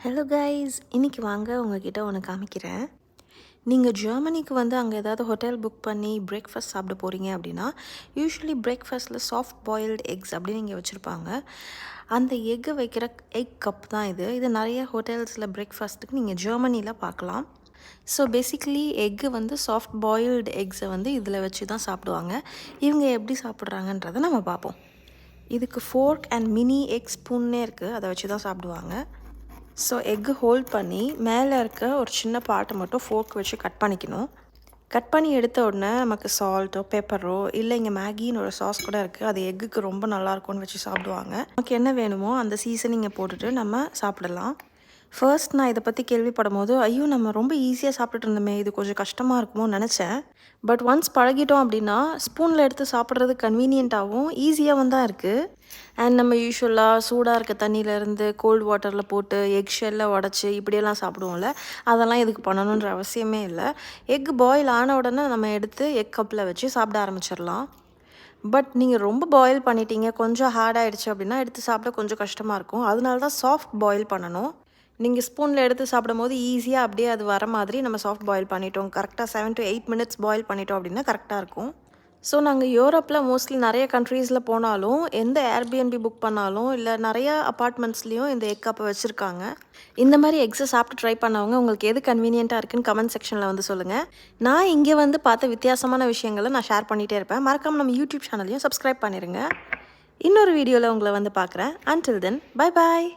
Hello guys, இன்றைக்கி வாங்க உங்ககிட்ட ஒன்று காமிக்கிறேன். நீங்கள் ஜெர்மனிக்கு வந்து அங்கே ஏதாவது ஹோட்டல் புக் பண்ணி பிரேக்ஃபாஸ்ட் சாப்பிட போகிறீங்க அப்படின்னா யூஸ்வலி பிரேக்ஃபாஸ்ட்டில் சாஃப்ட் பாயில்டு எக்ஸ் அப்படின்னு இங்கே வச்சுருப்பாங்க. அந்த எக்கு வைக்கிற எக் கப் தான் இது நிறைய ஹோட்டல்ஸில் பிரேக்ஃபாஸ்ட்டுக்கு நீங்கள் ஜெர்மனியில் பார்க்கலாம். ஸோ பேசிக்கலி எக்கு வந்து சாஃப்ட் பாயில்டு எக்ஸை வந்து இதில் வச்சு தான் சாப்பிடுவாங்க. இவங்க எப்படி சாப்பிட்றாங்கன்றதை நம்ம பார்ப்போம். இதுக்கு ஃபோர்க் அண்ட் மினி எக் ஸ்பூன்னே இருக்குது, அதை வச்சு தான் சாப்பிடுவாங்க. ஸோ எக்கு ஹோல்ட் பண்ணி மேலே இருக்க ஒரு சின்ன பார்ட்டை மட்டும் ஃபோர்க் வச்சு கட் பண்ணிக்கணும். கட் பண்ணி எடுத்த உடனே நமக்கு சால்ட்டோ பெப்பரோ இல்லை இங்கே மேகின்னு ஒரு சாஸ் கூட இருக்குது, அது எக்குக்கு ரொம்ப நல்லாயிருக்கும்னு வச்சு சாப்பிடுவாங்க. நமக்கு என்ன வேணுமோ அந்த சீசனிங்கை போட்டுட்டு நம்ம சாப்பிடலாம். ஃபர்ஸ்ட் நான் இதை பற்றி கேள்விப்படும் போது ஐயோ நம்ம ரொம்ப ஈஸியாக சாப்பிட்டுட்டு இருந்தோமே, இது கொஞ்சம் கஷ்டமாக இருக்குமோன்னு நினச்சேன். பட் ஒன்ஸ் பழகிட்டோம் அப்படின்னா ஸ்பூனில் எடுத்து சாப்பிட்றது கன்வீனியண்ட்டாகவும் ஈஸியாகவும் தான் இருக்குது. அண்ட் நம்ம யூஸ்வலாக சூடாக இருக்க தண்ணியிலேருந்து கோல்டு வாட்டரில் போட்டு எக் ஷெல்லை உடச்சி இப்படியெல்லாம் சாப்பிடுவோம்ல, அதெல்லாம் இதுக்கு பண்ணணுன்ற அவசியமே இல்லை. எக் பாயில் ஆன உடனே நம்ம எடுத்து எக் கப்பில் வச்சு சாப்பிட ஆரம்பிச்சிடலாம். பட் நீங்கள் ரொம்ப பாயில் பண்ணிட்டீங்க, கொஞ்சம் ஹார்ட் ஆகிடுச்சு அப்படின்னா எடுத்து சாப்பிட கொஞ்சம் கஷ்டமாக இருக்கும். அதனால தான் சாஃப்ட் பாயில் பண்ணணும். நீங்கள் ஸ்பூனில் எடுத்து சாப்பிடும் போது ஈஸியாக அப்படியே அது வர மாதிரி நம்ம சாஃப்ட் பாயில் பண்ணிட்டோம், கரெக்டாக 7 to 8 minutes பாயில் பண்ணிட்டோம் அப்படின்னா கரெக்டாக இருக்கும். ஸோ நாங்கள் யூரோப்பில் மோஸ்ட்லி நிறைய கண்ட்ரீஸில் போனாலும் எந்த ஏர்பிஎன்பி புக் பண்ணாலும் இல்லை நிறையா அப்பார்ட்மெண்ட்ஸ்லேயும் இந்த எக் கப்பை வச்சுருக்காங்க. இந்த மாதிரி எக்ஸை சாப்பிட்டு ட்ரை பண்ணவங்க உங்களுக்கு எது கன்வீனியண்ட்டாக இருக்குன்னு கமெண்ட் செக்ஷனில் வந்து சொல்லுங்கள். நான் இங்கே வந்து பார்த்த வித்தியாசமான விஷயங்களை நான் ஷேர் பண்ணிகிட்டே இருப்பேன். மறக்காமல் நம்ம யூடியூப் சேனலையும் சப்ஸ்கிரைப் பண்ணிடுங்க. இன்னொரு வீடியோவில் உங்களை வந்து பார்க்குறேன். Until then, bye bye.